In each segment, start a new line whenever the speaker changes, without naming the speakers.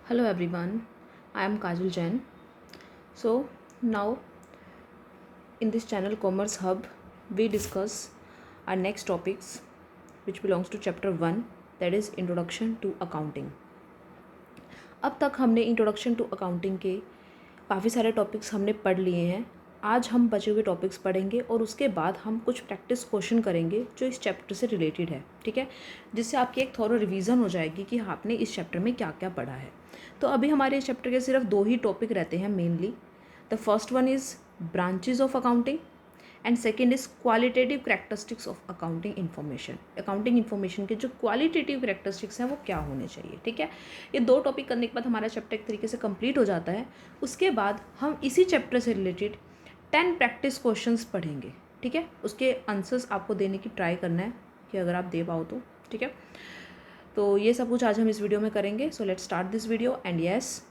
Hello everyone, I am Kajal Jain. So now in this channel Commerce Hub we discuss our next topics which belongs to chapter 1, that is Introduction to Accounting. अब तक हमने introduction to accounting के काफ़ी सारे topics हमने पढ़ लिए हैं. आज हम बचे हुए टॉपिक्स पढ़ेंगे और उसके बाद हम कुछ प्रैक्टिस क्वेश्चन करेंगे जो इस चैप्टर से रिलेटेड है. ठीक है, जिससे आपकी एक थोड़ा रिवीजन हो जाएगी कि आपने इस चैप्टर में क्या क्या पढ़ा है. तो अभी हमारे इस चैप्टर के सिर्फ 2 ही टॉपिक रहते हैं mainly. The first one is branches of accounting and second is qualitative characteristics of accounting information. Accounting information के जो क्वालिटेटिव करेक्टरिस्टिक्स हैं वो क्या होने चाहिए. ठीक है, ये 2 टॉपिक करने के बाद हमारा चैप्टर एक तरीके से कंप्लीट हो जाता है. उसके बाद हम इसी चैप्टर से रिलेटेड 10 प्रैक्टिस क्वेश्चंस पढ़ेंगे. ठीक है, उसके आंसर्स आपको देने की ट्राई करना है कि अगर आप दे पाओ तो. ठीक है, तो ये सब कुछ आज हम इस वीडियो में करेंगे. So let's start this video and yes,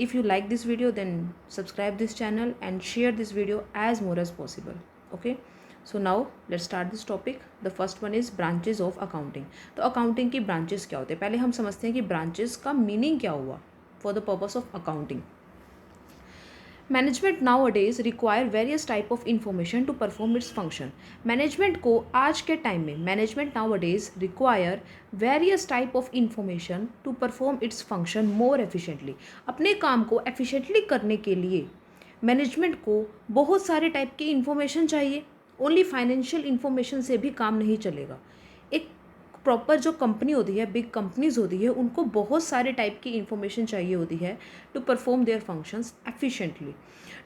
if you like this video then subscribe this channel and share this video as more as possible. Okay, so now let's start this topic. The first one is branches of accounting. तो accounting की branches क्या होते हैं, पहले हम समझते हैं कि branches का meaning क्या हुआ for the purpose of accounting. Management nowadays require various type of information to perform its function. Management को आज के टाइम में management nowadays require various type of information to perform its function more efficiently. अपने काम को efficiently करने के लिए मैनेजमेंट को बहुत सारे टाइप की इंफॉर्मेशन चाहिए. ओनली फाइनेंशियल इंफॉर्मेशन से भी काम नहीं चलेगा. एक प्रॉपर जो कंपनी होती है, बिग कंपनीज होती है, उनको बहुत सारे टाइप की इंफॉर्मेशन चाहिए होती है to perform their functions efficiently.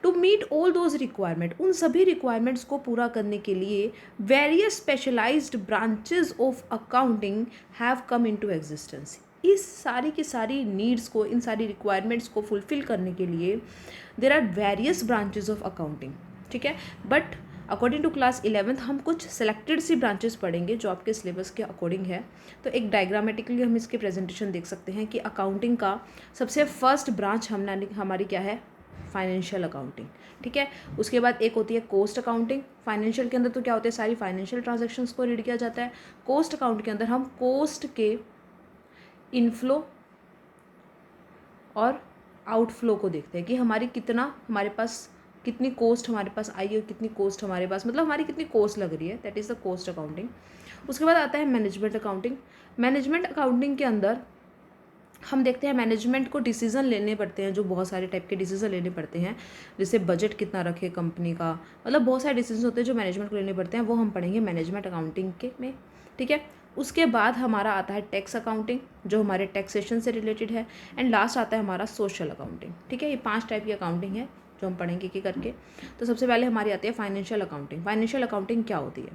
To meet all those requirement, उन सभी रिक्वायरमेंट्स को पूरा करने के लिए various specialised branches of accounting have come into existence. इस सारी की सारी नीड्स को, इन सारी रिक्वायरमेंट्स को फुलफिल करने के लिए there are various branches of accounting. ठीक है, but according to class 11th हम कुछ सेलेक्टेड सी ब्रांचेस पढ़ेंगे जो आपके सिलेबस के अकॉर्डिंग है. तो एक डायग्रामेटिकली हम इसके प्रेजेंटेशन देख सकते हैं कि अकाउंटिंग का सबसे फर्स्ट ब्रांच हमारी क्या है, फाइनेंशियल अकाउंटिंग. ठीक है, उसके बाद एक होती है कॉस्ट अकाउंटिंग. फाइनेंशियल के अंदर तो क्या होते हैं, सारी फाइनेंशियल ट्रांजेक्शन्स को रीड किया जाता है. कॉस्ट अकाउंट के अंदर हम कॉस्ट के इनफ्लो और आउटफ्लो को देखते हैं कि हमारे पास कितनी कॉस्ट हमारे पास आई और कितनी कॉस्ट हमारे पास, मतलब हमारी कितनी कॉस्ट लग रही है, that is the cost accounting. उसके बाद आता है मैनेजमेंट अकाउंटिंग. मैनेजमेंट अकाउंटिंग के अंदर हम देखते हैं मैनेजमेंट को डिसीजन लेने पड़ते हैं, जो बहुत सारे टाइप के डिसीजन लेने पड़ते हैं, जैसे बजट कितना रखे कंपनी का, मतलब बहुत सारे डिसीजन होते हैं जो मैनेजमेंट को लेने पड़ते हैं, वो हम पढ़ेंगे मैनेजमेंट अकाउंटिंग के में. ठीक है, उसके बाद हमारा आता है टैक्स अकाउंटिंग जो हमारे टैक्सेशन से रिलेटेड है. एंड लास्ट आता है हमारा सोशल अकाउंटिंग. ठीक है, ये 5 टाइप की अकाउंटिंग है जो हम पढ़ेंगे कि करके. तो सबसे पहले हमारी आती है फाइनेंशियल अकाउंटिंग. फाइनेंशियल अकाउंटिंग क्या होती है?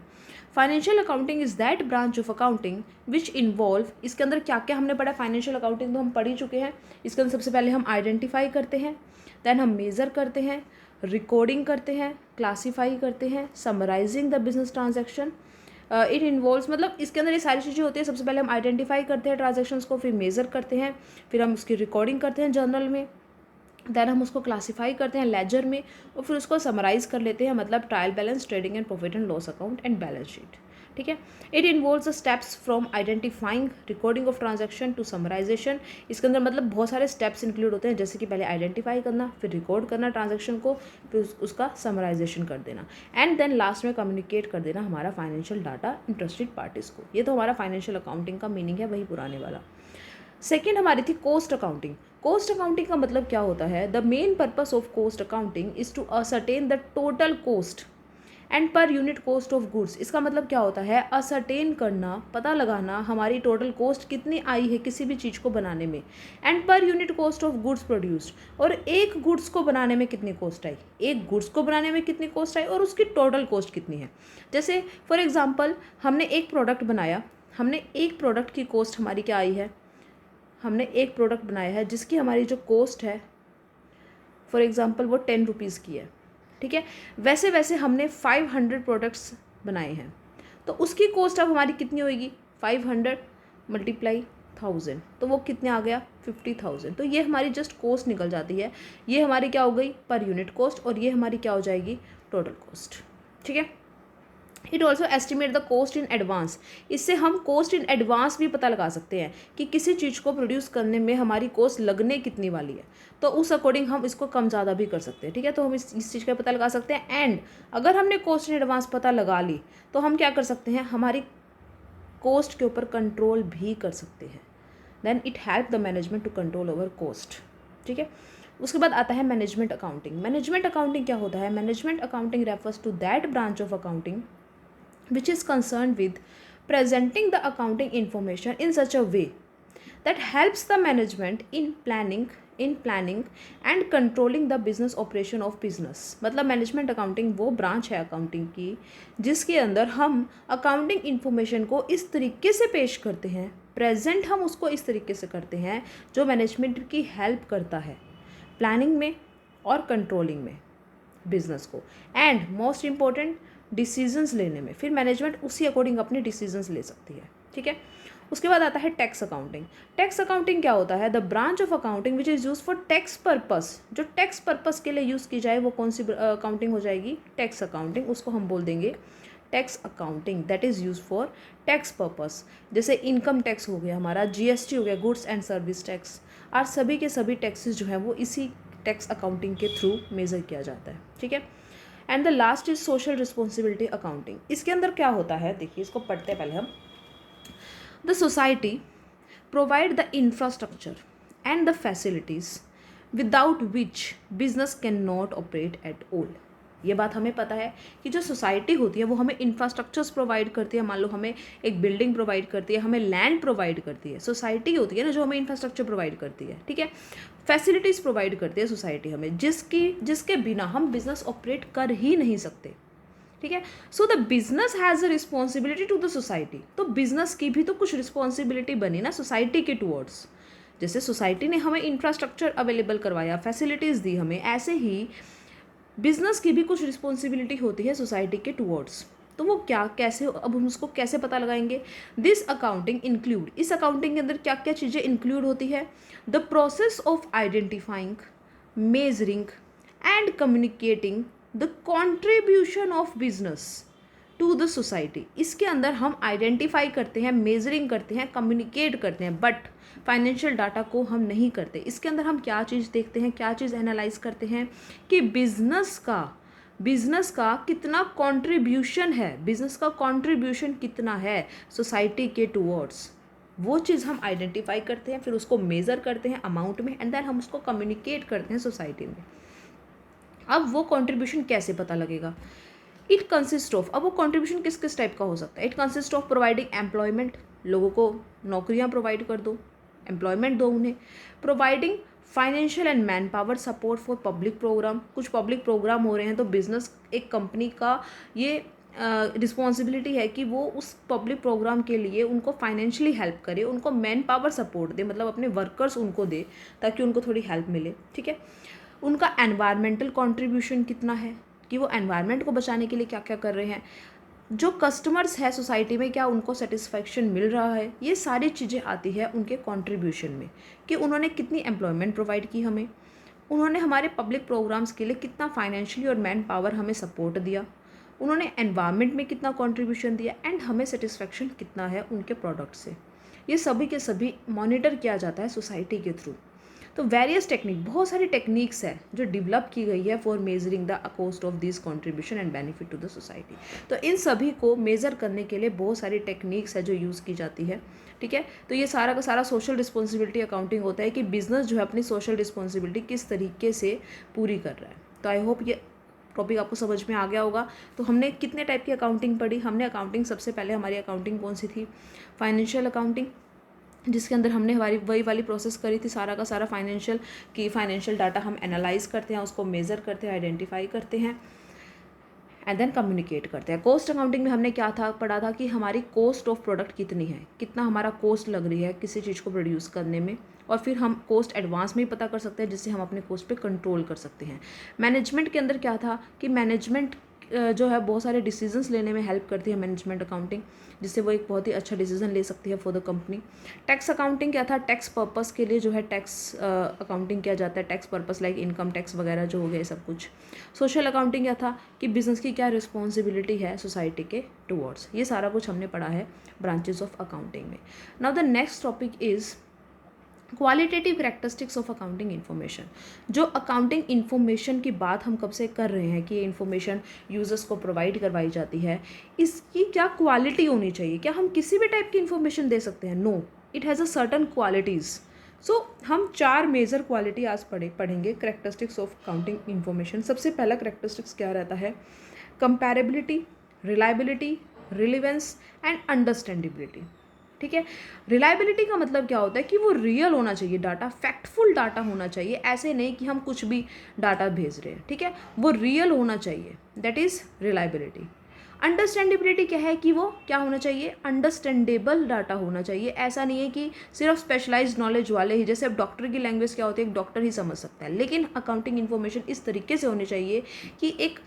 Financial accounting is that branch of accounting which involve, इसके अंदर क्या क्या हमने पढ़ा. फाइनेंशियल अकाउंटिंग तो हम पढ़ ही चुके हैं. इसके अंदर सबसे पहले हम आइडेंटिफाई करते हैं, दैन हम मेज़र करते हैं, रिकॉर्डिंग करते हैं, क्लासीफाई करते हैं, summarising the business transaction. It involves, मतलब इसके अंदर ये सारी चीज़ें होती है. सबसे पहले हम आइडेंटिफाई करते हैं ट्रांजेक्शन्स को, फिर मेज़र करते हैं, फिर हम उसकी रिकॉर्डिंग करते हैं जर्नल में, दैन हम उसको क्लासीफाई करते हैं लेजर में, और फिर उसको समराइज़ कर लेते हैं, मतलब trial balance, trading and profit and loss account and balance sheet. ठीक है, it involves the steps from identifying, recording of transaction to summarisation. इसके अंदर मतलब बहुत सारे स्टेप्स इंक्लूड होते हैं, जैसे कि पहले आइडेंटिफाई करना, फिर रिकॉर्ड करना ट्रांजैक्शन को, फिर उसका समराइजेशन कर देना, एंड देन लास्ट में कम्युनिकेट कर देना हमारा फाइनेंशियल डाटा इंटरेस्टेड पार्टीज को. ये तो हमारा फाइनेंशियल अकाउंटिंग का मीनिंग है, वही पुराने वाला. सेकेंड हमारी थी कॉस्ट अकाउंटिंग. कॉस्ट अकाउंटिंग का मतलब क्या होता है? The main purpose of cost accounting is to ascertain the total cost and per unit cost of goods. इसका मतलब क्या होता है? असर्टेन करना, पता लगाना हमारी टोटल कॉस्ट कितनी आई है किसी भी चीज़ को बनाने में, and per unit cost of goods produced, और एक गुड्स को बनाने में कितनी कॉस्ट आई, एक गुड्स को बनाने में कितनी कॉस्ट आई और उसकी टोटल कॉस्ट कितनी है. जैसे फॉर एग्जाम्पल हमने एक प्रोडक्ट बनाया, हमने एक प्रोडक्ट की कॉस्ट हमारी क्या आई है, हमने एक प्रोडक्ट बनाया है जिसकी हमारी जो कॉस्ट है फॉर एग्जांपल वो 10 रुपीज़ की है. ठीक है, वैसे वैसे हमने 500 प्रोडक्ट्स बनाए हैं, तो उसकी कॉस्ट अब हमारी कितनी होगी, 500 मल्टीप्लाई 1000, तो वो कितने आ गया, 50,000. तो ये हमारी जस्ट कॉस्ट निकल जाती है. ये हमारी क्या हो गई, पर यूनिट कॉस्ट, और ये हमारी क्या हो जाएगी, टोटल कॉस्ट. ठीक है, it also estimate the cost in advance. इससे हम कॉस्ट इन एडवांस भी पता लगा सकते हैं कि किसी चीज़ को प्रोड्यूस करने में हमारी कॉस्ट लगने कितनी वाली है, तो उस अकॉर्डिंग हम इसको कम ज़्यादा भी कर सकते हैं। ठीक है, तो हम इस चीज़ का पता लगा सकते हैं। एंड अगर हमने कॉस्ट इन एडवांस पता लगा ली तो हम क्या कर सकते हैं, हमारी कॉस्ट के ऊपर कंट्रोल भी कर सकते हैं। Then it help the management to control over cost. ठीक है, उसके बाद आता है मैनेजमेंट अकाउंटिंग। मैनेजमेंट अकाउंटिंग क्या होता है? Management accounting refers to that branch of accounting which is concerned with presenting the accounting information in such a way that helps the management in planning and controlling the business operation of business। मतलब management accounting वो branch है accounting की जिसके अंदर हम accounting information को इस तरीके से पेश करते हैं, प्रेजेंट हम उसको इस तरीके से करते हैं जो मैनेजमेंट की हेल्प करता है प्लानिंग में और कंट्रोलिंग में बिजनेस को, एंड मोस्ट इम्पॉर्टेंट डिसीजंस लेने में। फिर मैनेजमेंट उसी अकॉर्डिंग अपने डिसीजंस ले सकती है। ठीक है, उसके बाद आता है टैक्स अकाउंटिंग। टैक्स अकाउंटिंग क्या होता है? The branch of accounting which is use for tax purpose. जो टैक्स पर्पस के लिए यूज़ की जाए वो कौन सी अकाउंटिंग हो जाएगी? Tax accounting. उसको हम बोल देंगे tax accounting that is use for tax purpose. जैसे इनकम टैक्स हो गया हमारा, जीएसटी हो गया, गुड्स एंड सर्विस टैक्स, और सभी के सभी टैक्सेस जो हैं वो इसी टैक्स अकाउंटिंग के थ्रू मेज़र किया जाता है। ठीक है, and the last is social responsibility accounting. इसके अंदर क्या होता है, देखिए इसको पढ़ते पहले हम। The society provide the infrastructure and the facilities without which business can not operate at all. ये बात हमें पता है कि जो सोसाइटी होती है वो हमें इंफ्रास्ट्रक्चर्स प्रोवाइड करती है। मान लो हमें एक बिल्डिंग प्रोवाइड करती है, हमें लैंड प्रोवाइड करती है, सोसाइटी होती है ना जो हमें इंफ्रास्ट्रक्चर प्रोवाइड करती है। ठीक है, फैसिलिटीज़ प्रोवाइड करती है सोसाइटी हमें, जिसके बिना हम बिजनेस ऑपरेट कर ही नहीं सकते। ठीक है, so the business has a responsibility to the society. तो बिजनेस की भी तो कुछ रिस्पॉन्सिबिलिटी बनी ना सोसाइटी के टूवर्ड्स। जैसे सोसाइटी ने हमें इंफ्रास्ट्रक्चर अवेलेबल करवाया, फैसिलिटीज़ दी हमें, ऐसे ही बिजनेस की भी कुछ रिस्पॉन्सिबिलिटी होती है सोसाइटी के टूवर्ड्स। तो वो क्या, कैसे, अब हम उसको कैसे पता लगाएंगे? दिस अकाउंटिंग इंक्लूड, इस अकाउंटिंग के अंदर क्या क्या चीज़ें इंक्लूड होती है? The process of identifying, measuring and communicating the contribution of business to the society. इसके अंदर हम आइडेंटिफाई करते हैं, मेजरिंग करते हैं, कम्युनिकेट करते हैं, बट फाइनेंशियल डाटा को हम नहीं करते। इसके अंदर हम क्या चीज़ देखते हैं, क्या चीज़ एनालाइज करते हैं कि बिजनेस का कितना कंट्रीब्यूशन है, बिजनेस का कंट्रीब्यूशन कितना है सोसाइटी के टूवर्ड्स, वो चीज़ हम आइडेंटिफाई करते हैं, फिर उसको मेज़र करते हैं अमाउंट में, एंड देन हम उसको कम्युनिकेट करते हैं सोसाइटी में। अब वो कंट्रीब्यूशन कैसे पता लगेगा? इट कंसिस्ट ऑफ, अब वो कंट्रीब्यूशन किस किस टाइप का हो सकता है? It consist of providing employment, लोगों को नौकरियां प्रोवाइड कर दो, एम्प्लॉयमेंट दो उन्हें। Providing financial and man power support for public program, कुछ पब्लिक प्रोग्राम हो रहे हैं तो बिजनेस, एक कंपनी का ये रिस्पॉन्सिबिलिटी है कि वो उस पब्लिक प्रोग्राम के लिए उनको फाइनेंशियली हेल्प करे, उनको मैन पावर सपोर्ट दे, मतलब अपने वर्कर्स उनको दे ताकि उनको थोड़ी हेल्प मिले। ठीक है, उनका एनवायरमेंटल कंट्रीब्यूशन कितना है कि वो एनवायरनमेंट को बचाने के लिए क्या क्या कर रहे हैं, जो कस्टमर्स है सोसाइटी में क्या उनको सेटिस्फैक्शन मिल रहा है, ये सारी चीज़ें आती है उनके कंट्रीब्यूशन में कि उन्होंने कितनी एम्प्लॉयमेंट प्रोवाइड की हमें, उन्होंने हमारे पब्लिक प्रोग्राम्स के लिए कितना फाइनेंशियली और मैन पावर हमें सपोर्ट दिया, उन्होंने एनवायरनमेंट में कितना कंट्रीब्यूशन दिया, एंड हमें सेटिस्फैक्शन कितना है उनके प्रोडक्ट से। ये सभी के सभी मॉनिटर किया जाता है सोसाइटी के थ्रू। तो वेरियस टेक्निक, बहुत सारी टेक्निक्स है जो डेवलप की गई है for measuring the cost of this contribution and benefit to the society. तो इन सभी को मेज़र करने के लिए बहुत सारी टेक्निक्स है जो यूज़ की जाती है। ठीक है, तो ये सारा का सारा सोशल रिस्पॉन्सिबिलिटी अकाउंटिंग होता है कि बिजनेस जो है अपनी सोशल रिस्पॉन्सिबिलिटी किस तरीके से पूरी कर रहा है। तो आई होप ये टॉपिक आपको समझ में आ गया होगा। तो हमने कितने टाइप की अकाउंटिंग पढ़ी? हमने अकाउंटिंग, सबसे पहले हमारी अकाउंटिंग कौन सी थी? फाइनेंशियल अकाउंटिंग, जिसके अंदर हमने हमारी वही वाली प्रोसेस करी थी, सारा का सारा फाइनेंशियल डाटा हम एनालाइज करते हैं, उसको मेज़र करते हैं, आइडेंटिफाई करते हैं, एंड देन कम्युनिकेट करते हैं। कॉस्ट अकाउंटिंग में हमने क्या था पढ़ा था कि हमारी कॉस्ट ऑफ प्रोडक्ट कितनी है, कितना हमारा कॉस्ट लग रही है किसी चीज़ को प्रोड्यूस करने में, और फिर हम कॉस्ट एडवांस में ही पता कर सकते हैं जिससे हम अपने कॉस्ट पे कंट्रोल कर सकते हैं। मैनेजमेंट के अंदर क्या था कि मैनेजमेंट जो है बहुत सारे डिसीजंस लेने में हेल्प करती है मैनेजमेंट अकाउंटिंग, जिससे वो एक बहुत ही अच्छा डिसीजन ले सकती है for the company. Tax accounting क्या था, टैक्स पर्पस के लिए जो है टैक्स अकाउंटिंग किया जाता है, tax purpose like income tax वगैरह जो हो गए सब कुछ। सोशल अकाउंटिंग क्या था कि बिजनेस की क्या रिस्पॉन्सिबिलिटी है सोसाइटी के टूवर्ड्स, ये सारा कुछ हमने पढ़ा है ब्रांचेस ऑफ अकाउंटिंग में। Now the next topic is qualitative characteristics of accounting information. जो अकाउंटिंग इन्फॉर्मेशन की बात हम कब से कर रहे हैं कि ये इन्फॉर्मेशन यूजर्स को प्रोवाइड करवाई जाती है, इसकी क्या क्वालिटी होनी चाहिए। क्या हम किसी भी टाइप की इन्फॉर्मेशन दे सकते हैं? No, it has a certain qualities. So हम 4 मेजर क्वालिटी आज पढ़ेंगे करेक्टरिस्टिक्स ऑफ अकाउंटिंग इन्फॉर्मेशन। सबसे पहला करेक्टरिस्टिक्स क्या रहता है, कंपैरेबिलिटी, रिलायबिलिटी, रिलेवेंस एंड अंडरस्टैंडेबिलिटी। ठीक है, रिलायबिलिटी का मतलब क्या होता है कि वो रियल होना चाहिए, डाटा फैक्टफुल डाटा होना चाहिए, ऐसे नहीं कि हम कुछ भी डाटा भेज रहे हैं। ठीक है, वो रियल होना चाहिए, दैट इज़ रिलायबिलिटी। अंडरस्टैंडेबिलिटी क्या है कि वो क्या होना चाहिए, अंडरस्टैंडेबल डाटा होना चाहिए। ऐसा नहीं है कि सिर्फ स्पेशलाइज्ड नॉलेज वाले ही, जैसे अब डॉक्टर की लैंग्वेज क्या होती है एक डॉक्टर ही समझ सकता है, लेकिन अकाउंटिंग इन्फॉर्मेशन इस तरीके से होनी चाहिए कि एक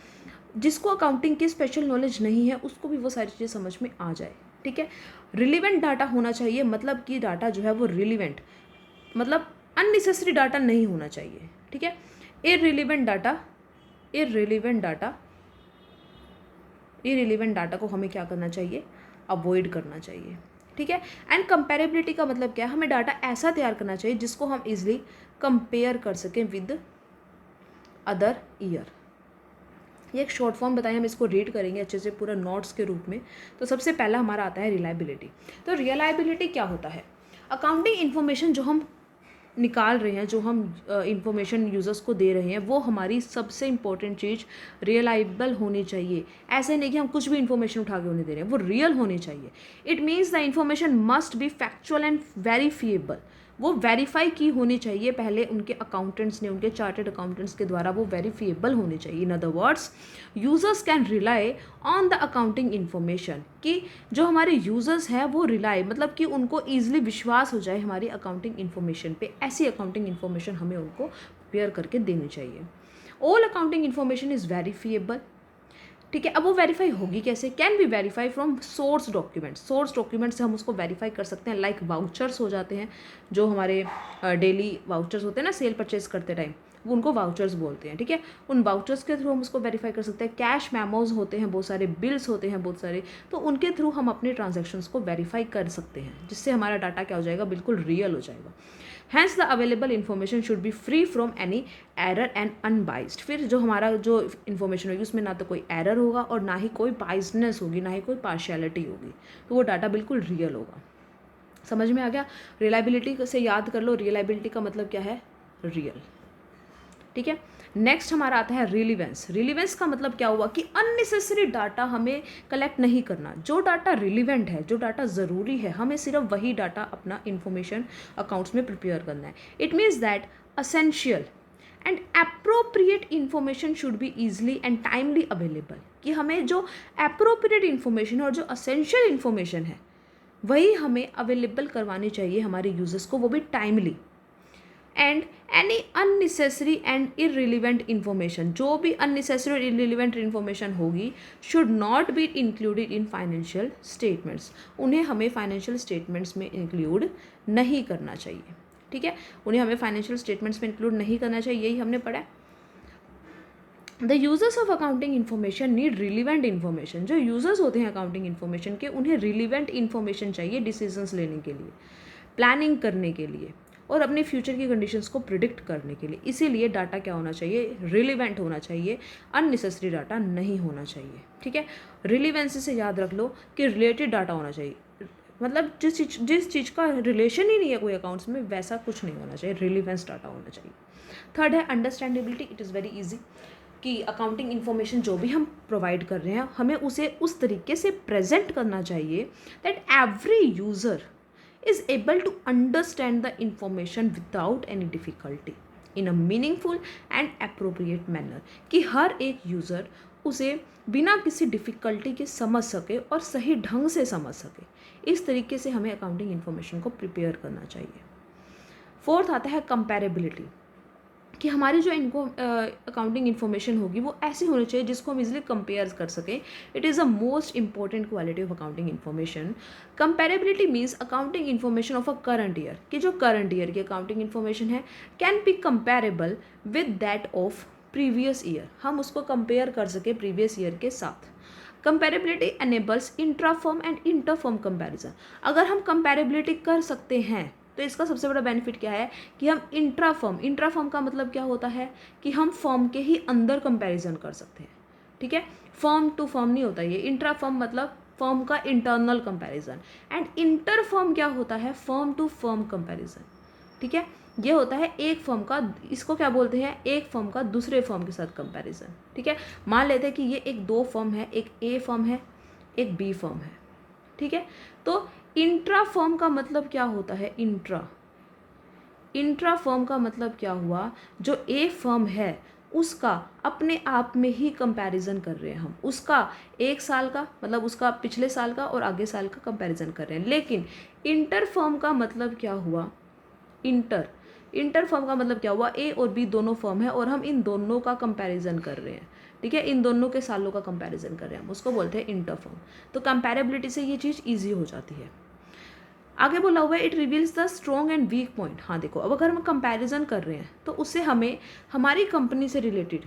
जिसको अकाउंटिंग की स्पेशल नॉलेज नहीं है उसको भी वो सारी चीज़ें समझ में आ जाए। ठीक है, रिलीवेंट डाटा होना चाहिए, मतलब कि डाटा जो है वो रिलीवेंट, मतलब अननेसेसरी डाटा नहीं होना चाहिए। ठीक है, इररिलेवेंट डाटा को हमें क्या करना चाहिए, अवॉइड करना चाहिए। ठीक है, एंड कंपेरेबिलिटी का मतलब क्या है, हमें डाटा ऐसा तैयार करना चाहिए जिसको हम इजीली कंपेयर कर सकें विद अदर ईयर। ये एक शॉर्ट फॉर्म बताएं, हम इसको रीड करेंगे अच्छे से पूरा नोट्स के रूप में। तो सबसे पहला हमारा आता है रिलायबिलिटी। तो रिलायबिलिटी क्या होता है, अकाउंटिंग इन्फॉर्मेशन जो हम निकाल रहे हैं, जो हम इंफॉर्मेशन यूज़र्स को दे रहे हैं, वो हमारी सबसे इंपॉर्टेंट चीज़ रियलाइबल होनी चाहिए। ऐसे नहीं कि हम कुछ भी इंफॉर्मेशन उठा के उन्हें दे रहे हैं, वो रियल होनी चाहिए। It means the information must be factual and verifiable. वो वेरीफाई की होनी चाहिए पहले उनके अकाउंटेंट्स ने, उनके चार्टर्ड अकाउंटेंट्स के द्वारा वो वेरीफिएबल होनी चाहिए। In other words, users can rely on the accounting information, कि जो हमारे यूजर्स हैं वो रिलाई, मतलब कि उनको ईजिली विश्वास हो जाए हमारी अकाउंटिंग इन्फॉर्मेशन पे। ऐसी अकाउंटिंग इन्फॉर्मेशन हमें उनको प्रिपेयर करके देनी चाहिए। All accounting information is verifiable. ठीक है, अब वो वेरीफाई होगी कैसे, can be verify from source document. Source document से हम उसको वेरीफाई कर सकते हैं, लाइक वाउचर्स हो जाते हैं, जो हमारे डेली वाउचर्स होते हैं ना सेल परचेज करते टाइम, वो उनको वाउचर्स बोलते हैं। ठीक है, उन वाउचर्स के थ्रू हम उसको वेरीफाई कर सकते हैं। कैश मेमोज होते हैं बहुत सारे, बिल्स होते हैं बहुत सारे, तो उनके थ्रू हम अपने ट्रांजेक्शन्स को वेरीफाई कर सकते हैं, जिससे हमारा डाटा क्या हो जाएगा, बिल्कुल रियल हो जाएगा। Hence the available information should be free from any error and unbiased. फिर जो हमारा जो इन्फॉर्मेशन होगी उसमें ना तो कोई एरर होगा और ना ही कोई बाइसनेस होगी, ना ही कोई पार्शियलिटी होगी, तो वो डाटा बिल्कुल रियल होगा। समझ में आ गया? रिलायबिलिटी से याद कर लो, रिलायबिलिटी का मतलब क्या है, रियल। ठीक है, नेक्स्ट हमारा आता है रिलीवेंस। रिलीवेंस का मतलब क्या हुआ कि अननेसेसरी डाटा हमें कलेक्ट नहीं करना। जो डाटा रिलीवेंट है, जो डाटा ज़रूरी है, हमें सिर्फ वही डाटा अपना इन्फॉर्मेशन अकाउंट्स में प्रिपेयर करना है। It means that essential and appropriate information should be easily and timely available, कि हमें जो अप्रोप्रिएट इन्फॉर्मेशन और जो असेंशियल इन्फॉर्मेशन है वही हमें अवेलेबल करवानी चाहिए हमारे यूजर्स को, वो भी timely. And any unnecessary and irrelevant information, जो भी अननेसेसरी और इररिलेवेंट इन्फॉर्मेशन होगी, should not be included in financial statements. उन्हें हमें फाइनेंशियल स्टेटमेंट्स में इंक्लूड नहीं करना चाहिए। ठीक है, उन्हें हमें फाइनेंशियल स्टेटमेंट्स में इंक्लूड नहीं करना चाहिए, यही हमने पढ़ा है। The users of accounting information need relevant information. जो यूजर्स होते हैं अकाउंटिंग इन्फॉर्मेशन के, उन्हें रिलीवेंट इन्फॉर्मेशन चाहिए डिसीजंस लेने के लिए, प्लानिंग करने के लिए और अपने फ्यूचर की कंडीशंस को प्रिडिक्ट करने के लिए। इसीलिए डाटा क्या होना चाहिए, रिलीवेंट होना चाहिए, अननेसेसरी डाटा नहीं होना चाहिए। ठीक है, रिलीवेंसी से याद रख लो कि रिलेटेड डाटा होना चाहिए, मतलब जिस चीज़ का रिलेशन ही नहीं है कोई अकाउंट्स में, वैसा कुछ नहीं होना चाहिए, रिलीवेंस डाटा होना चाहिए। थर्ड है understandability. It is very easy कि अकाउंटिंग इन्फॉर्मेशन जो भी हम प्रोवाइड कर रहे हैं, हमें उसे उस तरीके से प्रेजेंट करना चाहिए that every user is able to understand the information without any difficulty in a meaningful and appropriate manner, कि हर एक यूज़र उसे बिना किसी डिफ़िकल्टी के समझ सके और सही ढंग से समझ सके। इस तरीके से हमें अकाउंटिंग इन्फॉर्मेशन को प्रिपेयर करना चाहिए। फोर्थ आता है कंपैरेबिलिटी। कि हमारी जो इनको अकाउंटिंग इन्फॉर्मेशन होगी वो ऐसी होनी चाहिए जिसको हम इजीली कंपेयर कर सकें. It is the most important quality of accounting information. Comparability means accounting information of a current year, कि जो करंट ईयर की अकाउंटिंग इन्फॉर्मेशन है can be comparable with that of previous year. हम उसको compare कर सके प्रीवियस ईयर के साथ. Comparability enables intra firm and inter firm comparison. अगर हम कंपेरेबिलिटी कर सकते हैं तो इसका सबसे बड़ा बेनिफिट क्या है कि हम इंट्रा फर्म का मतलब क्या होता है कि हम फर्म के ही अंदर कंपैरिजन कर सकते हैं. ठीक है, फर्म टू फर्म नहीं होता ये. इंट्रा फर्म मतलब फर्म का internal comparison. And inter firm क्या होता है, फर्म टू फर्म कंपैरिजन. ठीक है, ये होता है एक फर्म का, इसको क्या बोलते हैं, एक फर्म का दूसरे फर्म के साथ कंपैरिजन. ठीक है, मान लेते हैं कि ये एक दो फर्म है, एक ए फर्म है, एक बी फर्म है. ठीक है, तो इंट्रा फर्म का मतलब क्या होता है, इंट्रा फर्म का मतलब क्या हुआ, जो ए फर्म है उसका अपने आप में ही कंपैरिजन कर रहे हैं हम, उसका एक साल का मतलब उसका पिछले साल का और आगे साल का कंपैरिजन कर रहे हैं. लेकिन इंटर फर्म का मतलब क्या हुआ, इंटर फर्म का मतलब क्या हुआ, ए और बी दोनों फर्म है और हम इन दोनों का कंपैरिजन कर रहे हैं. ठीक है, इन दोनों के सालों का कंपैरिजन कर रहे हैं हम, उसको बोलते हैं इंटर फर्म. तो कंपैरेबिलिटी से ये चीज़ ईजी हो जाती है. आगे बोला हुआ है it reveals the strong and weak point. हाँ देखो, अब अगर हम कंपैरिजन कर रहे हैं तो उससे हमें हमारी कंपनी से रिलेटेड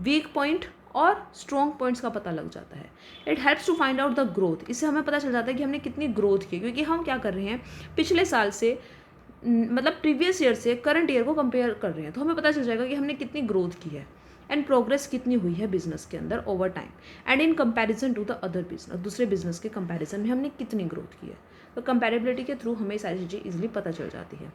वीक पॉइंट और स्ट्रॉन्ग पॉइंट्स का पता लग जाता है. It helps to find out the growth. इससे हमें पता चल जाता है कि हमने कितनी ग्रोथ की, क्योंकि हम क्या कर रहे हैं, पिछले साल से मतलब प्रीवियस ईयर से करंट ईयर को कंपेयर कर रहे हैं. तो हमें पता चल जाएगा कि हमने कितनी ग्रोथ की है एंड प्रोग्रेस कितनी हुई है बिजनेस के अंदर over time and in comparison to the other business. दूसरे बिजनेस के कंपैरिजन में हमने कितनी ग्रोथ की है. तो कंपैरेबिलिटी के थ्रू हमें सारी चीज़ें इजीली पता चल जाती है.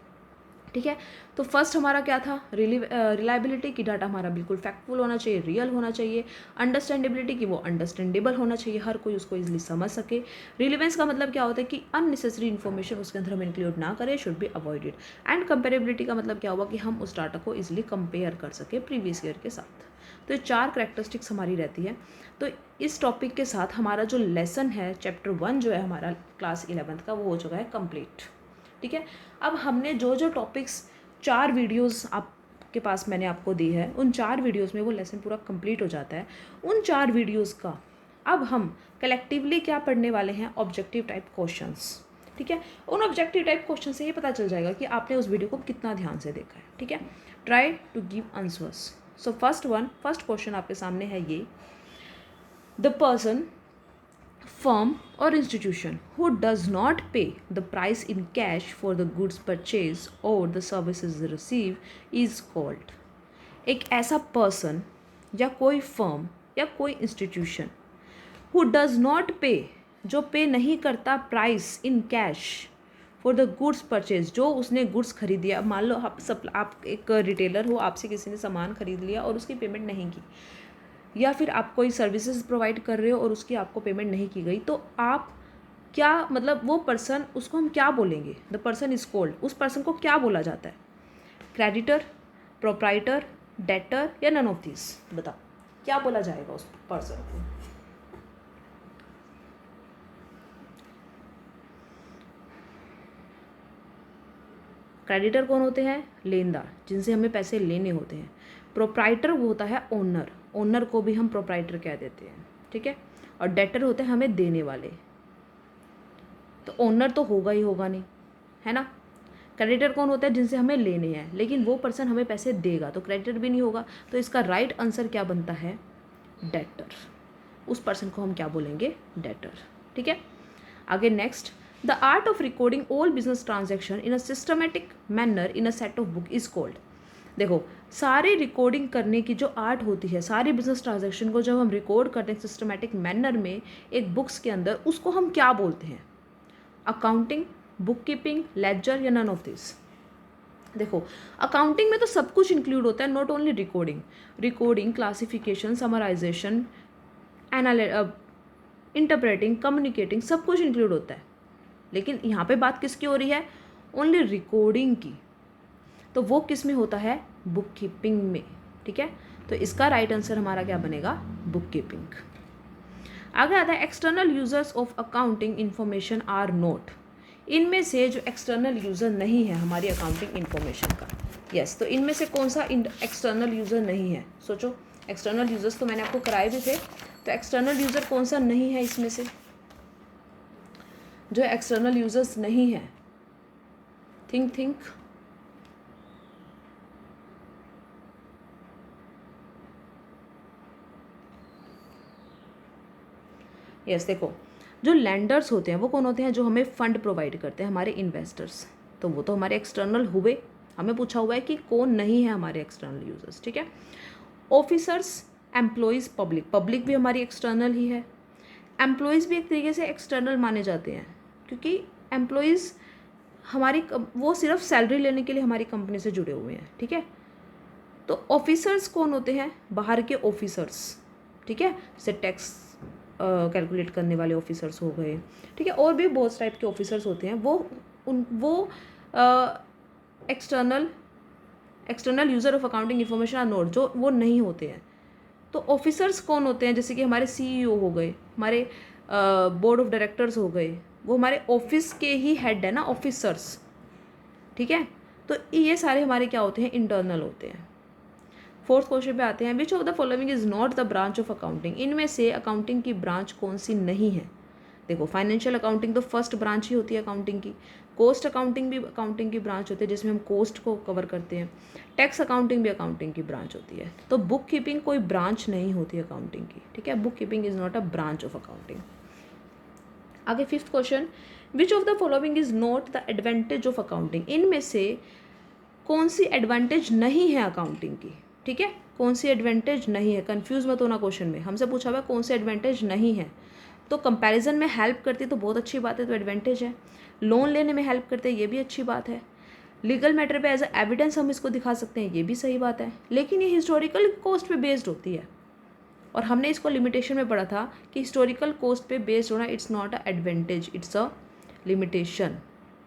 ठीक है, तो फर्स्ट हमारा क्या था, रिलायबिलिटी की डाटा हमारा बिल्कुल फैक्टफुल होना चाहिए, रियल होना चाहिए. अंडरस्टैंडेबिलिटी की वो अंडरस्टैंडेबल होना चाहिए, हर कोई उसको इजीली समझ सके. रिलेवेंस का मतलब क्या होता है कि अननेसेसरी इन्फॉर्मेशन उसके अंदर हम इंक्लूड ना करें, should be avoided. And comparability का मतलब क्या हुआ कि हम उस डाटा को इजीली कंपेयर कर सके प्रीवियस ईयर के साथ. तो ये 4 करैक्टरिस्टिक्स हमारी रहती है. तो इस टॉपिक के साथ हमारा जो लेसन है चैप्टर 1 जो है हमारा क्लास 11th का, वो हो चुका है कंप्लीट. ठीक है, अब हमने जो जो टॉपिक्स 4 वीडियोस आपके पास मैंने आपको दी है, उन 4 वीडियोस में वो लेसन पूरा कंप्लीट हो जाता है. उन 4 वीडियोस का अब हम कलेक्टिवली क्या पढ़ने वाले हैं, ऑब्जेक्टिव टाइप क्वेश्चंस. ठीक है, उन ऑब्जेक्टिव टाइप क्वेश्चन से ये पता चल जाएगा कि आपने उस वीडियो को कितना ध्यान से देखा है. ठीक है, try to give answers. So first question आपके सामने है ये, the person, firm or institution who does not pay the price in cash for the goods purchased or the services received is called. एक ऐसा पर्सन या कोई firm या कोई institution who does not pay, जो पे नहीं करता price in cash for the goods purchase, जो उसने गुड्स खरीद दिया. मान लो आप एक रिटेलर हो, आपसे किसी ने सामान खरीद लिया और उसकी पेमेंट नहीं की, या फिर आप कोई सर्विसेज प्रोवाइड कर रहे हो और उसकी आपको पेमेंट नहीं की गई, तो आप क्या मतलब वो पर्सन, उसको हम क्या बोलेंगे, द पर्सन इज कॉल्ड, उस पर्सन को क्या बोला जाता है, क्रेडिटर, प्रोप्राइटर, डेटर या नन ऑफ दिस. बताओ क्या बोला जाएगा उस पर्सन को. क्रेडिटर कौन होते हैं, लेनदार, जिनसे हमें पैसे लेने होते हैं. प्रोप्राइटर वो होता है ओनर, ओनर को भी हम प्रोप्राइटर कह देते हैं. ठीक है, और डेटर होते हैं हमें देने वाले. तो ओनर तो होगा ही होगा नहीं, है ना. क्रेडिटर कौन होता है, जिनसे हमें लेने हैं, लेकिन वो पर्सन हमें पैसे देगा, तो क्रेडिटर भी नहीं होगा. तो इसका राइट आंसर क्या बनता है, डेटर. उस पर्सन को हम क्या बोलेंगे, डेटर. ठीक है, आगे next, the art of recording all business transaction in a systematic manner in a set of book is called. देखो, सारी रिकॉर्डिंग करने की जो आर्ट होती है, सारी बिजनेस ट्रांजैक्शन को जब हम रिकॉर्ड करते हैं सिस्टमेटिक मैनर में एक बुक्स के अंदर, उसको हम क्या बोलते हैं, अकाउंटिंग, बुक कीपिंग, लेजर या नन ऑफ दिस. देखो, अकाउंटिंग में तो सब कुछ इंक्लूड होता है, not only recording, classification, summarisation, interpreting, communicating, सब कुछ इंक्लूड होता है. लेकिन यहाँ पे बात किसकी हो रही है, ओनली रिकॉर्डिंग की. तो वो किस में होता है, बुक कीपिंग में. ठीक है, तो इसका राइट आंसर हमारा क्या बनेगा, बुक कीपिंग. आगे आता है external users of accounting information are not. इनमें से जो एक्सटर्नल यूज़र नहीं है हमारी अकाउंटिंग इंफॉर्मेशन का, यस, तो इनमें से कौन सा एक्सटर्नल यूज़र नहीं है? सोचो, एक्सटर्नल यूज़र्स तो मैंने आपको कराए भी थे, तो एक्सटर्नल यूज़र कौन सा नहीं है इसमें से? जो एक्सटर्नल यूज़र्स नहीं है, थिंक। यस, देखो, जो लैंडर्स होते हैं वो कौन होते हैं? जो हमें फंड प्रोवाइड करते हैं, हमारे इन्वेस्टर्स। तो वो तो हमारे एक्सटर्नल हुए। हमें पूछा हुआ है कि कौन नहीं है हमारे एक्सटर्नल यूजर्स, ठीक है। ऑफिसर्स, एम्प्लॉयज़, पब्लिक भी हमारी एक्सटर्नल ही है। एम्प्लॉयज़ भी एक तरीके से एक्सटर्नल माने जाते हैं, क्योंकि एम्प्लॉयज़ हमारी वो सिर्फ सैलरी लेने के लिए हमारी कंपनी से जुड़े हुए हैं, ठीक है। तो ऑफिसर्स कौन होते हैं? बाहर के ऑफिसर्स, ठीक है, जैसे टैक्स कैलकुलेट करने वाले ऑफिसर्स हो गए, ठीक है, और भी बहुत टाइप के ऑफिसर्स होते हैं। वो external user of accounting information are not, जो वो नहीं होते हैं। तो ऑफिसर्स कौन होते हैं? जैसे कि हमारे CEO हो गए, हमारे बोर्ड ऑफ डायरेक्टर्स हो गए, वो हमारे ऑफिस के ही हेड है ना, ऑफिसर्स, ठीक है। तो ये सारे हमारे क्या होते हैं? इंटरनल होते हैं। फोर्थ क्वेश्चन पे आते हैं, विच of the following is not the branch of accounting? इनमें से अकाउंटिंग की ब्रांच कौन सी नहीं है? देखो, फाइनेंशियल अकाउंटिंग तो फर्स्ट ब्रांच ही होती है अकाउंटिंग की। कोस्ट अकाउंटिंग भी अकाउंटिंग की ब्रांच होती है, जिसमें हम कोस्ट को कवर करते हैं। टैक्स अकाउंटिंग भी अकाउंटिंग की ब्रांच होती है। तो बुक कीपिंग कोई ब्रांच नहीं होती अकाउंटिंग की, ठीक है। Bookkeeping is not a branch of accounting. आगे fifth question, which of the following is not the advantage of accounting? इनमें से कौन सी एडवांटेज नहीं है अकाउंटिंग की, ठीक है। कौन सी एडवांटेज नहीं है? कंफ्यूज मत होना, क्वेश्चन में हमसे पूछा हुआ है कौन सी एडवांटेज नहीं है। तो कंपैरिजन में हेल्प करती है तो बहुत अच्छी बात है, तो एडवांटेज है। लोन लेने में हेल्प करते हैं, ये भी अच्छी बात है। लीगल मैटर पे एज ए एविडेंस हम इसको दिखा सकते हैं, ये भी सही बात है। लेकिन ये हिस्टोरिकल कॉस्ट पे बेस्ड होती है, और हमने इसको लिमिटेशन में पढ़ा था कि हिस्टोरिकल कॉस्ट पे बेस्ड होना it's not a advantage, it's a limitation,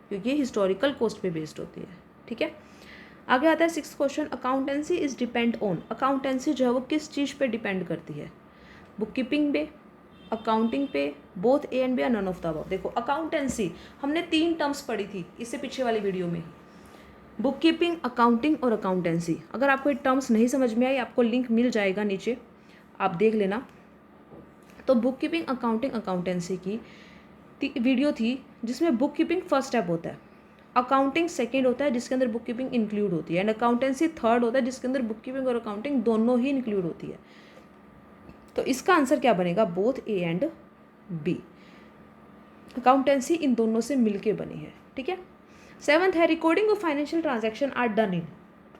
क्योंकि ये हिस्टोरिकल कॉस्ट पे बेस्ड होती है, ठीक है। आगे आता है sixth question, accountancy is depend on? Accountancy जो है वो किस चीज़ पे डिपेंड करती है? बुक कीपिंग पे, अकाउंटिंग पे, बोथ ए एंड बी, या नन ऑफ द अबव? देखो, अकाउंटेंसी हमने 3 टर्म्स पढ़ी थी इससे पीछे वाली वीडियो में, बुक कीपिंग, अकाउंटिंग और अकाउंटेंसी। अगर आपको ये टर्म्स नहीं समझ में आई, आपको लिंक मिल जाएगा नीचे, आप देख लेना। तो बुक कीपिंग, अकाउंटिंग, अकाउंटेंसी की वीडियो थी, जिसमें बुक कीपिंग फर्स्ट स्टेप होता है, अकाउंटिंग सेकंड होता है जिसके अंदर बुक कीपिंग इंक्लूड होती है, एंड अकाउंटेंसी थर्ड होता है जिसके अंदर बुक कीपिंग और अकाउंटिंग दोनों ही इंक्लूड होती है। तो इसका आंसर क्या बनेगा? Both A and B. Accountancy इन दोनों से मिलके बनी है, ठीक है। सेवंथ है, recording of financial transaction are done in?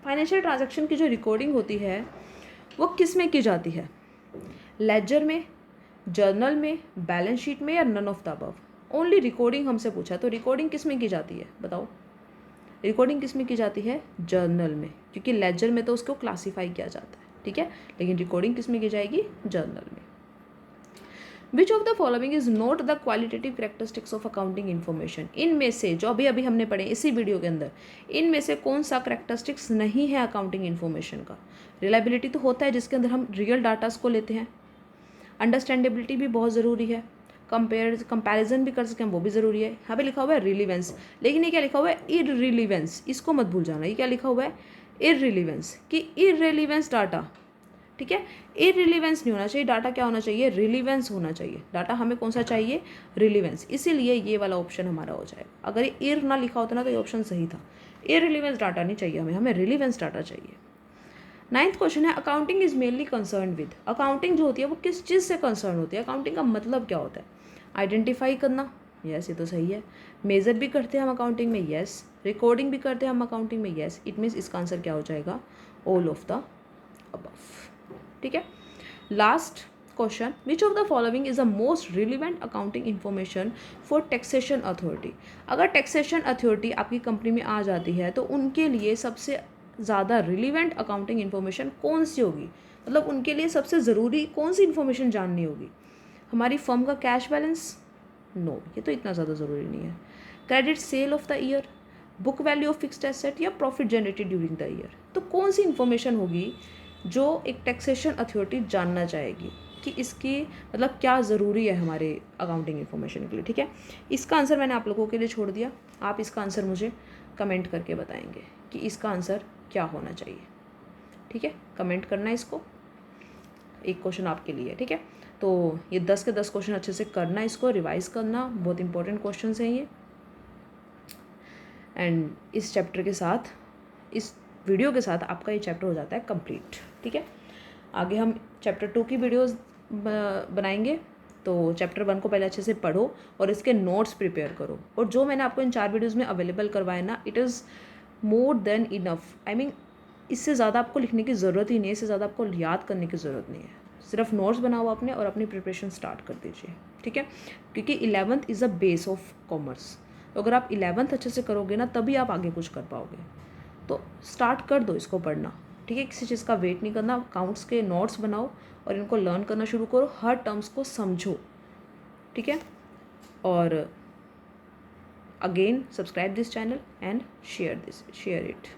Financial transaction की जो रिकॉर्डिंग होती है वो किस में की जाती है? लेजर में, जर्नल में, बैलेंस शीट में, या none of the above? Only recording हमसे पूछा, तो रिकॉर्डिंग किस में की जाती है बताओ? रिकॉर्डिंग किस में की जाती है? जर्नल में, क्योंकि लेजर में तो उसको क्लासीफाई किया जाता है, ठीक है। लेकिन रिकॉर्डिंग किस में की जाएगी? जर्नल में। विच of the following is not the qualitative characteristics of accounting information? इनमें से जो अभी हमने पढ़े इसी वीडियो के अंदर, इनमें से कौन सा कैरेक्टरिस्टिक्स नहीं है अकाउंटिंग इन्फॉर्मेशन का? रिलायबिलिटी तो होता है जिसके अंदर हम रियल डाटास को लेते हैं, अंडरस्टैंडेबिलिटी भी बहुत ज़रूरी है, कंपैरिजन भी कर सकें वो भी ज़रूरी है। यहाँ पे लिखा हुआ है रिलीवेंस, लेकिन ये क्या लिखा हुआ है? इररिलीवेंस, इसको मत भूल जाना। ये क्या लिखा हुआ है? इररिलीवेंस, कि इररिलीवेंस डाटा, ठीक है। इररिलीवेंस नहीं होना चाहिए डाटा, क्या होना चाहिए? रिलीवेंस होना चाहिए डाटा। हमें कौन सा चाहिए? रिलीवेंस। इसीलिए ये वाला ऑप्शन हमारा हो जाएगा। अगर ये इर ना लिखा होता ना तो ये ऑप्शन सही था। इररिलीवेंस डाटा नहीं चाहिए हमें रिलीवेंस डाटा चाहिए। नाइन्थ क्वेश्चन है, accounting is mainly concern with? Accounting जो होती है वो किस चीज़ से कंसर्न होती है? अकाउंटिंग का मतलब क्या होता है? आइडेंटिफाई करना, यस, ये तो सही है। मेजर भी करते हैं हम अकाउंटिंग में, यस। रिकॉर्डिंग भी करते हैं हम अकाउंटिंग में, यस। इट मीन्स इसका आंसर क्या हो जाएगा? ऑल ऑफ द अबव, ठीक है। Last question, which of the following is the most relevant accounting information for taxation authority? अगर टैक्सेशन अथॉरिटी आपकी कंपनी में आ जाती है तो उनके लिए सबसे ज़्यादा रिलीवेंट अकाउंटिंग इन्फॉर्मेशन कौन सी होगी? मतलब उनके लिए सबसे ज़रूरी कौन सी इन्फॉर्मेशन जाननी होगी? हमारी फर्म का कैश बैलेंस? नो, ये तो इतना ज़्यादा ज़रूरी नहीं है। Credit sale of the year, book value of fixed asset, या profit generated during the year? तो कौन सी इन्फॉर्मेशन होगी जो एक टैक्सेशन अथॉरिटी जानना चाहेगी कि इसकी मतलब क्या ज़रूरी है हमारे अकाउंटिंग इन्फॉर्मेशन के लिए, ठीक है। इसका आंसर मैंने आप लोगों के लिए छोड़ दिया, आप इसका आंसर मुझे कमेंट करके बताएंगे कि इसका आंसर क्या होना चाहिए। ठीक है, कमेंट करना है इसको, एक क्वेश्चन आपके लिए। ठीक है, तो ये 10 के 10 क्वेश्चन अच्छे से करना, इसको रिवाइज करना, बहुत इंपॉर्टेंट क्वेश्चन हैं ये। एंड इस चैप्टर के साथ, इस वीडियो के साथ आपका ये चैप्टर हो जाता है कंप्लीट। ठीक है, आगे हम चैप्टर 2 की वीडियोस बनाएंगे। तो चैप्टर 1 को पहले अच्छे से पढ़ो और इसके नोट्स प्रिपेयर करो। और जो मैंने आपको इन 4 वीडियोस में अवेलेबल करवाया ना, it is more than enough. I mean इससे ज़्यादा आपको लिखने की ज़रूरत ही नहीं है, इससे ज़्यादा आपको याद करने की ज़रूरत नहीं है। सिर्फ नोट्स बनाओ आपने और अपनी प्रिपरेशन स्टार्ट कर दीजिए। ठीक है, क्योंकि 11th is a base of commerce. तो अगर आप 11th अच्छे से करोगे ना, तभी आप आगे कुछ कर पाओगे। तो स्टार्ट कर दो इसको पढ़ना। ठीक है, किसी चीज़ का वेट नहीं करना, अकाउंट्स के नोट्स बनाओ और इनको लर्न करना शुरू करो, हर टर्म्स को समझो। ठीक है, और again subscribe this channel and share it.